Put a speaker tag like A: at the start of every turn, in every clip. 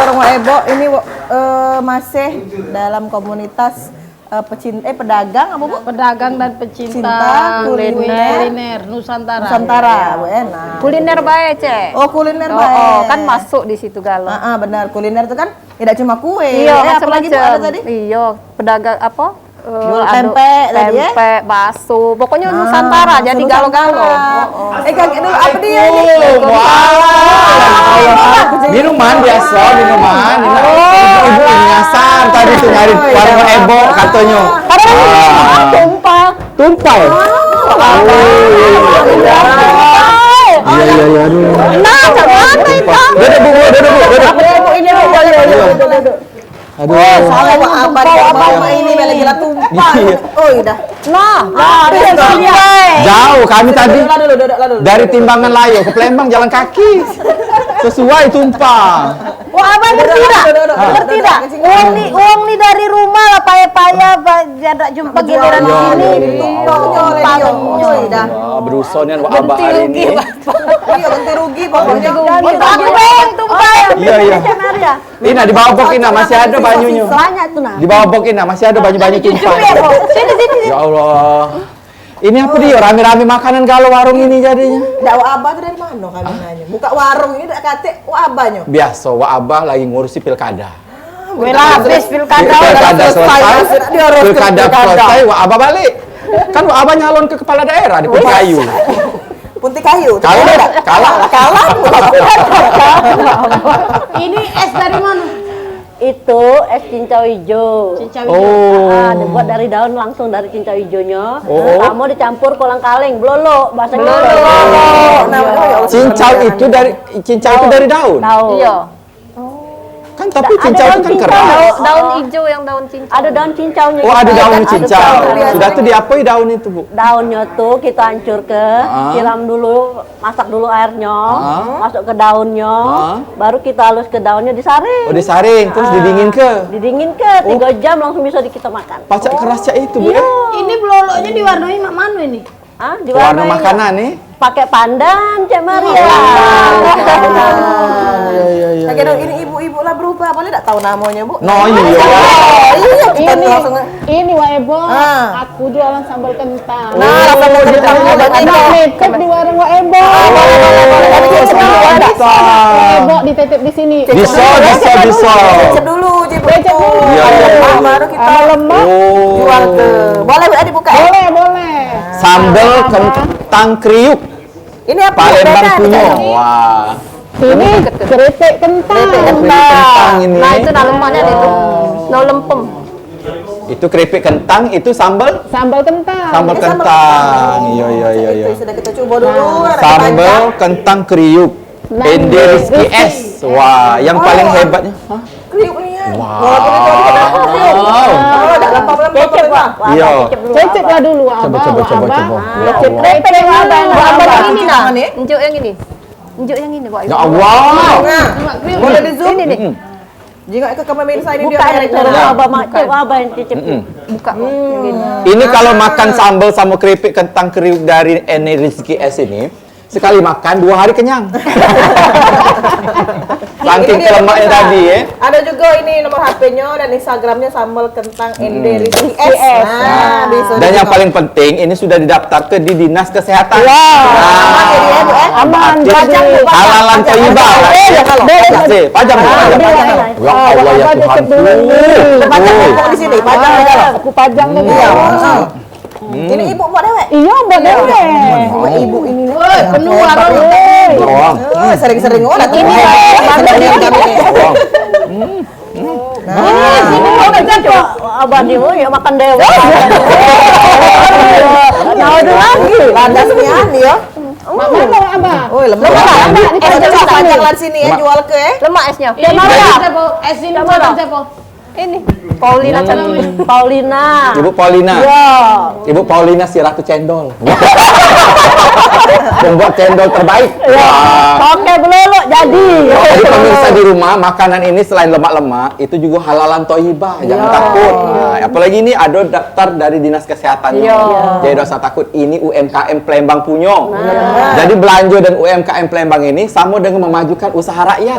A: warung Ebo ini masih dalam komunitas pedagang apa Bu?
B: Pedagang dan pecinta kuliner Nusantara.
A: Nusantara, Bu, enak.
C: Kuliner baik, Cek.
A: Oh, kuliner baik.
C: Oh, kan masuk di situ galau.
A: Benar, kuliner itu kan tidak cuma kue.
C: Iya,
A: apalagi Bu ada tadi?
C: Iya, pedagang apa?
A: Jual tempe tadi ya?
C: Tempe, bakso, pokoknya Nusantara, jadi galau-galau.
A: Kakek dulu, apa dia ini?
D: Minuman biasa, minuman. Ibu ini nyasar tadi tuh nyari warung Ebo katanya.
C: Tumpah.
D: Tumpah. Iya.
C: Nah, mana itu?
D: Duduk Bu.
A: Ini duduk.
D: Aduh.
A: Salah apa ini lagi gila tumpah. Oh, udah.
D: Jauh kami tadi dari Timbangan Layo ke Palembang jalan kaki. Sesuai tumpah.
C: Wah, abang ngerti tidak? Uang nih dari rumah lah payah-payah jadak jumpa giliran di sini.
D: Berusaha wah abah hari ini.
A: Iya, ganti rugi pokoknya.
D: Iya. Ina di bawah bok Ina masih ada banyunya.
C: Banyak tuh nah.
D: Di bawah bok Ina masih ada banyu-banyu tumpah.
C: Sini.
D: Ya Allah. Ini apa dia? Rame-rame makanan kalau warung ini jadinya.
A: Wak Abah itu dari mana kami nanya? Buka warung ini dak kate Wak Abahnya.
D: Biasa Wak Abah lagi ngurusi pilkada.
C: Habis pilkada
D: selesai. Pilkada selesai, Wak Abah balik. Kan Wak Abah nyalon ke kepala daerah di Punti
A: Kayu. Kalah.
B: Ini es dari mana?
C: Itu es cincau hijau. Dibuat dari daun langsung dari cincau hijaunya. Kamu dicampur kolang-kaling, blolo, bahasa
D: Cincau itu dari daun.
C: Iya.
D: Kan tapi cincau itu kan keras.
C: Daun hijau yang daun cincau. Ada daun cincaunya.
D: Oh, ada daun cincau. Sudah tuh diapain daun itu, Bu?
C: Daunnya tuh kita hancur siram dulu, masak dulu airnya, masuk ke daunnya, baru kita halus ke daunnya disaring.
D: Oh, disaring, terus didingin ke?
C: 3 jam langsung bisa kita makan.
D: Pacak kerasnya itu, Bu.
B: Ini belolonya diwarnai mak manu ini?
D: Warna makanan nih.
C: Pakai pandan, Cek Maria.
A: Iya. Ini ibu-ibu lah berubah, boleh tidak tahu namanya Bu?
B: Ini Wak Ebo, aku jualan sambal kentang.
A: Sambal kentang
B: Titip di warung Wak Ebo. Ebo dititip di sini.
D: Bisa.
A: Cek dulu, baru kita jual ke. Boleh Bu dibuka?
B: Boleh.
D: Sambal kentang kriuk.
A: Ini apa?
D: Palembang punya. Wah.
B: Ini keripik kentang.
D: Ini.
C: Nah, itu lemaknya itu. No lempem.
D: Itu keripik kentang, itu sambal
B: kentang.
D: Sambal kentang. Iya.
A: Sudah kita coba dulu.
D: Sambal kentang kriuk. Ende Rizky S. Wah, yang paling hebatnya.
A: Kriuk nih ya.
D: Wow. Iya.
B: Cecep lah dulu.
D: Coba.
B: Keripik yang
C: Abang ini nah. Enjuk yang ini.
D: Ya Allah.
A: Boleh di zoom ini. Jika ke pemirsa ini
C: Buka
A: dia
C: abang yang cicip. Buka.
D: Ini kalau makan sambal sama keripik kentang kriuk dari Ende Rizky S ini, sekali makan 2 hari kenyang. Saking lemaknya tadi ya.
A: Ada juga ini nomor HP-nya dan Instagram-nya sambal kentang Ende Rizky S.
D: Dan yang paling penting ini sudah didaftar ke di Dinas Kesehatan.
C: Aman.
D: Halalan thayyibah. Pajang. Ya Allah ya Tuhan.
A: Pajang di sini, pajang aja.
B: Aku pajang nih.
A: Ini ibu mau dewek?
B: Iya, Mbak Dewe.
A: Ibu ini
B: Penuh warung.
A: Sering-sering datang ini.
C: Sini mau coba abang dia ya makan dewa. Nah, ada lagi.
A: Landas nian ya.
B: Mana Abah?
A: Oh, lemak. Pajang lan sini ya jual ke.
C: Lemak esnya.
B: Es ini buatan siapa?
C: Ini. Paulina Paulina.
D: Ibu Paulina.
C: Iya.
D: Ibu Paulina si Ratu Cendol. Pembuat cendol terbaik.
C: Iya. Oke, belum jadi.
D: Jadi pemirsa di rumah, makanan ini selain lemak-lemak, itu juga halalan toibah. Jangan takut. Nah, apalagi ini ada daftar dari Dinas Kesehatan. Jadi tidak usah takut. Ini UMKM Palembang punya. Jadi belanja dan UMKM Palembang ini sama dengan memajukan usaha rakyat.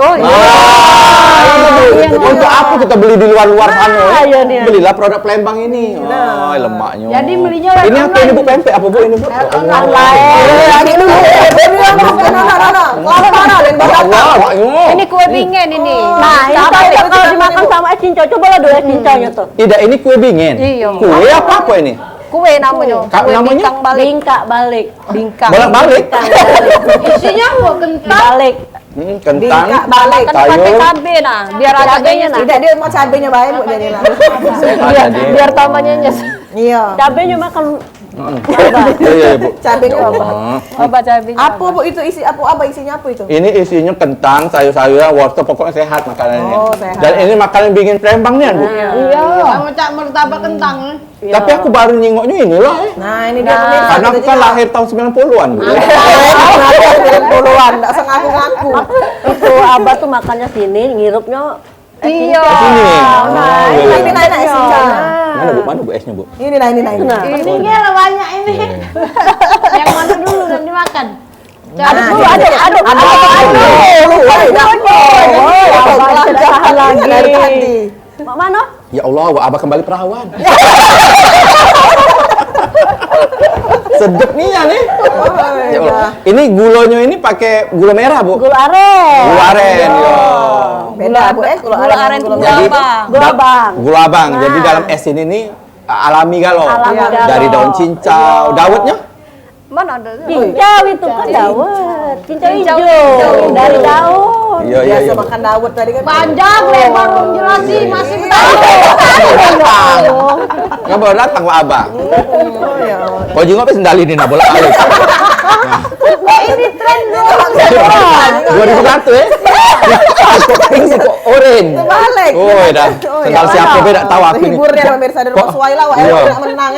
D: Untuk apa kita beli di luar-luar sana? Belilah produk Palembang ini. Lemaknya.
B: Jadi belinya
D: ini apa ini Bu? Pempek apa Bu ini Bu?
A: Lagi dulu.
B: Ini kue bingen ini.
C: Nah, ini kalau dimakan sama es cincau, coba lah dulu es cincaunya tuh.
D: Tidak, ini kue bingen.
B: Iya.
D: Kue apa ini?
B: Kue namanya.
D: Kue namanya?
C: Bingkak balik.
B: Bingkang.
D: Bolak-balik.
B: Isinya mau kentang.
C: Balik.
D: Kentang,
A: balik.
B: Kan pakai cabe nah, biar ada cabenya nah.
A: Tidak, dia mau cabenya baik Bu jadi lah.
B: Biar tambahnya nyes.
A: Iya.
C: Cabenya makan.
D: Iya, Bu.
A: Cabenya apa?
B: Apa cabenya?
A: Apa Bu itu isi apa isinya apa itu?
D: Ini isinya kentang, sayur-sayuran, wortel, pokoknya sehat makanannya.
A: Oh, sehat.
D: Dan ini makanan bikin Palembang nih, Bu.
B: Iya. Sama cak martabak kentang.
D: Tapi aku baru nyingoknya inilah.
A: Nah, ini dia pemirsa.
D: Karena aku kan lahir tahun 90-an, Bu.
A: Puluhan, enggak usah ngaku-ngaku.
C: Itu Abah tuh makannya sini, ngirupnya.
B: Iya.
D: Sini.
A: Ini naik esnya.
D: Mana Bu esnya, Bu?
A: Ini.
B: Ini lah banyak ini. Yang mana dulu dan dimakan?
C: Aduk dulu, aduk.
A: Lagi.
C: Mana?
D: Ya Allah, Abah kembali perawan. Sedep nih ya nih. Ya Allah. Ini gulanya ini pakai gula merah, Bu.
C: Gula aren.
D: Gula aren, ya.
A: Beda Bu gula aren
B: gula
D: Jadi
C: Gula abang.
D: Gula abang. Jadi dalam es ini nih alami galau.
C: Alami galau.
D: Dari daun cincau. Dawetnya?
B: Mana ada?
C: Cincau itu kan dawet. Cincau hijau. Dari daun.
D: Iya.
A: Biasa makan dawet tadi kan.
B: Panjang lebar belum jelas sih masih
D: Nggak baru datang Pak Abang.
A: Oh ya.
D: Kau jenggot sendali ini nak bolak balik.
B: Ini tren dulu.
D: 2001 ya? Kok pink sih kok orange.
A: Balik.
D: Oh dah. Sendal siapa beda tahu aku ini.
A: Hiburnya pemirsa dari rumah Suwaila wah enggak menang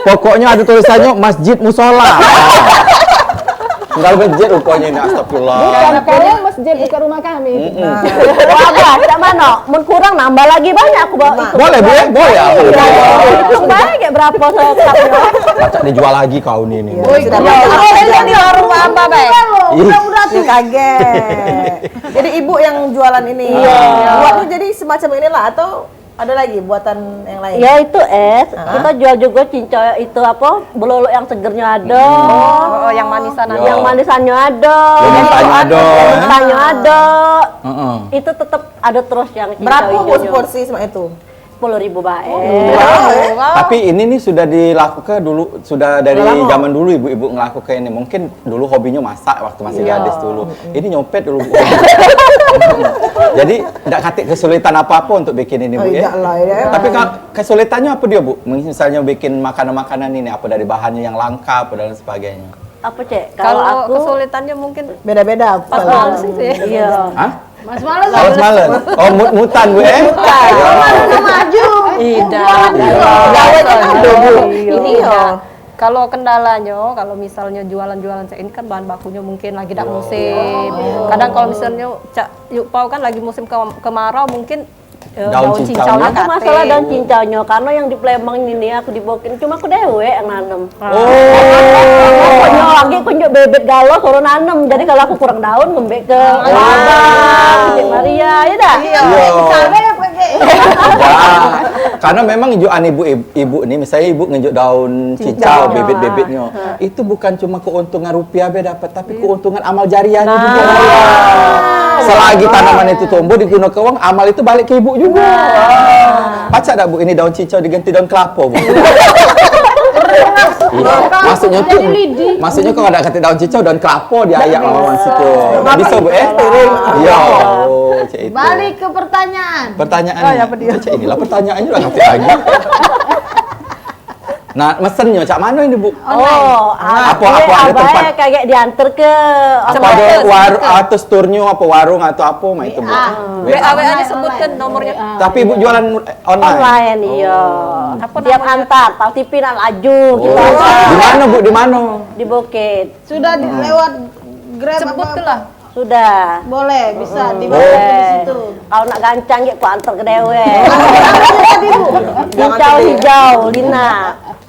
D: Pokoknya ada tulisannya Masjid Musola. Sendal masjid rupanya ini astagfirullah.
B: Kalian masjid dekat rumah kami.
C: Abah, cak mana? Mun kurang nambah lagi banyak aku bawa itu.
D: Boleh Bu ya? Boleh ya?
C: Hitung baik ya berapa sekapnya.
D: Baca dijual lagi kau ini.
B: Ini di warung apa, Bay?
A: Udah kaget. Jadi ibu yang jualan ini. Buatnya jadi semacam inilah atau ada lagi buatan yang lain?
C: Ya itu es. Kita jual juga cincau itu apa? Belolok yang segernya ada.
B: Oh, yang manisan
D: ada.
C: Yang manisannya ada.
D: Yang mintanya ada.
C: Yang mintanya ada.
D: Heeh.
C: Itu tetap ada terus yang cincau
A: Berapa Bu
C: hijaunya.
A: porsi sama itu?
C: 10.000 baik.
D: Tapi ini nih sudah dilakukan dulu, sudah dari zaman dulu ibu-ibu ngelakukan ini. Mungkin dulu hobinya masak waktu masih gadis dulu. Ini nyopet dulu Bu. Jadi tidak katik kesulitan apa-apa untuk bikin ini Bu ya. Tapi kesulitannya apa dia Bu? Misalnya bikin makanan-makanan ini apa dari bahannya yang langka apa dan sebagainya.
C: Apa Cek?
B: Kalau
C: aku
B: kesulitannya mungkin
A: Beda-beda.
B: pas males sih.
C: iya.
D: Hah?
B: Mas males.
D: Males-males. Oh, mutan Bu ya?
B: Udah maju. Tidak.
A: Gawanya ada Bu.
B: Ini kalau kendalanya, kalau misalnya jualan-jualan ini kan bahan bakunya mungkin lagi tidak musim. Kadang kalau misalnya yuk pau kan lagi musim kemarau mungkin
D: Daun cincaunya.
C: Aku masalah daun cincaunya karena yang di Palembang ini aku dibokin cuma aku dewe yang nanem. Pokoknya lagi kunjuk bebet galau suruh nanem. Jadi kalau aku kurang daun ngembek ke Abang, Cik Maria, ya dah.
D: Karena memang ngejuan ibu ini, misalnya ibu ngejuk daun cincau, bibit-bibitnya, itu bukan cuma keuntungan rupiah dapat, tapi keuntungan amal jariahnya juga. Selagi tanaman itu tumbuh digunakan uang, amal itu balik ke ibu juga. Pacak dah Bu, ini daun cincau diganti daun kelapa Bu. Maksudnya kalau ada kata daun cincau, daun kelapa diayak lawan situ. Bisa Bu ya? Iya.
B: Balik ke pertanyaan.
D: Pertanyaan. Inilah pertanyaannya udah ngerti lagi. Nah, mesennya cak mana ini, Bu?
C: Oh,
D: Apa ada tempat?
C: kayak diantar ke
D: Apa ada warung atau store-nya apa warung atau apa mah itu, Bu?
B: WA disebutkan nomornya.
D: Tapi Ibu jualan online.
C: online, iya. Tiap antar, tahu TV nak laju kita
D: Oh.
C: antar.
D: Di mana, Bu? Di mana?
C: Di Bukit.
E: Sudah lewat Grab
B: Sebut
E: apa?
B: lah.
C: Sudah.
E: Boleh, bisa dibawa
C: Boleh.
E: di situ.
C: Kalau nak gancang ya ku antar ke dewe.
E: Tadi Bu,
C: Hijau hijau Lina.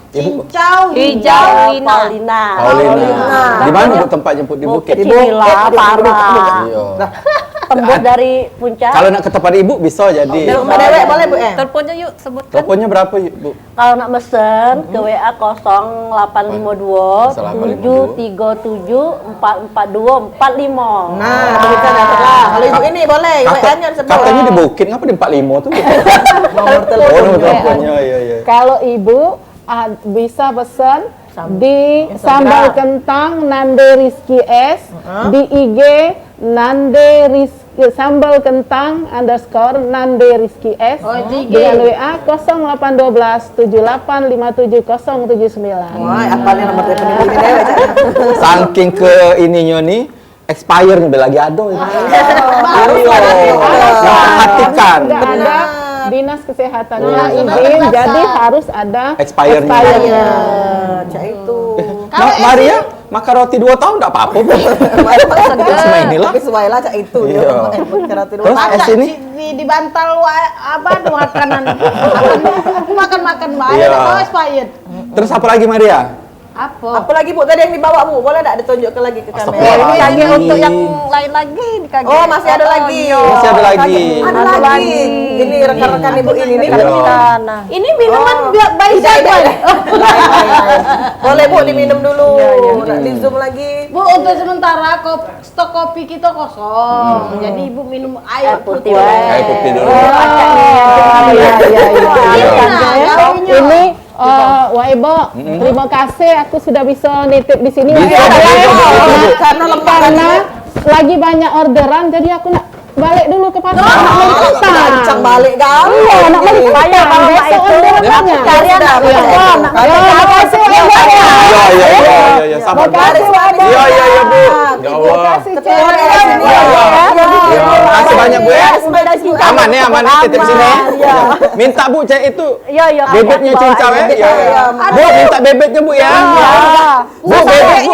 E: cincau.
B: Hijau Lina.
C: Paulina.
D: Paulina. Di mana, Bu, tempat jemput di Bukit?
C: Bukit Cimila, parah.
D: Iya.
C: Tembus dari puncak.
D: Kalau nak ke tempat Ibu bisa jadi.
A: Dari rumah dewek boleh Bu ya?
B: Teleponnya yuk sebutkan.
D: Teleponnya berapa, Bu?
C: Kalau nak mesen ke WA 0852 737 442 45.
A: Nah, kita dapat lah. Kalau Ibu ini boleh,
D: Kata-
A: WA-nya sebut.
D: Katanya di Bukit, ngapa di 45 tuh?
A: Nomor
D: Oh,
A: telepon.
D: nomor teleponnya, iya, iya.
F: Kalau ibu bisa pesan di sambal kentang Nande Rizky S, di IG Nande Rizky sambal kentang _ Nande Rizky S, dengan WA 0812 7857 079.
A: Wah, apalnya nomor telepon Ibu ini dewek. Cak.
D: Saking ke ininya nih, expire nih lagi ada ini. Perhatikan.
F: Nggak ada dinas kesehatannya izin, jadi harus ada
D: Expirednya.
F: expirednya.
A: Cak itu.
D: Maria, makan roti 2 tahun enggak apa-apa, Bu. Cuma inilah.
A: Tapi sesuai lah Cak itu.
D: Iya.
A: Cara tidur.
D: Terus es ini?
E: Di bantal apa tuh makanan. Makan banyak
D: Iya.
E: atau expired.
D: Terus apa lagi, Maria?
E: Apa?
A: Apa lagi Bu tadi yang dibawa Bu? Boleh enggak ditunjukkan lagi ke kamera?
D: Astagfirullah.
B: Ini lagi untuk yang lain lagi dikagih.
A: Oh, masih ada lagi.
D: Masih ada lagi.
A: Ada lagi. Ini rekan-rekan Ibu ini nih.
D: Iya.
B: Nah,
E: Ini minuman biar bayi
A: Tidak,
E: saja.
A: tidak. Boleh Bu diminum dulu. Nak di zoom lagi.
E: Bu, untuk sementara stok kopi kita kosong. Jadi Ibu minum air
C: Putih.
D: Air putih dulu.
F: Iya, iya, iya.
E: Ini
F: Ini Wah Ibu, terima kasih aku sudah bisa nitip di sini.
D: Bisa,
A: Karena lemah
F: Karena lagi banyak orderan, jadi aku nak balik dulu ke pasar. Nak beli kentang.
A: Lancang balik kan?
F: Iya, nak beli kentang. Besok orderan banyak.
C: Cari anak
F: Iya. Terima kasih Ibu.
D: Iya, iya, iya, iya, sabar. Bu.
F: Makasih, Ibu.
D: Iya, iya, iya, Bu. Ya Allah.
F: Kasih
A: Ketua
F: Cek.
A: daerah sini.
D: Iya, iya. Makasih banyak, Bu ya. Aman ya, aman ya, titip sini. Ya. Minta Bu cek itu
C: Iya, iya.
D: bebeknya cincau ya. Iya, iya. Bu, minta bebeknya Bu ya. Bu, bebek Bu.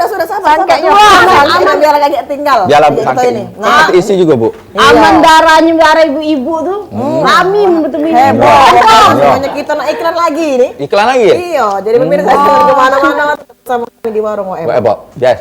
A: Sudah sabar.
B: Sangkainya.
A: Aman biar agak tinggal.
D: Biarlah Bu
A: Kita
D: saking.
A: ini.
D: Nanti isi juga Bu.
E: aman darahnya darah ibu-ibu tuh. Ramim betul ini.
A: Heboh.
D: Iya.
A: Semuanya kita nak iklan lagi nih.
D: Iklan lagi ya?
A: Iya, jadi pemirsa jangan kemana-mana sama kami di warung OM.
D: Bu, Ebo. Yes.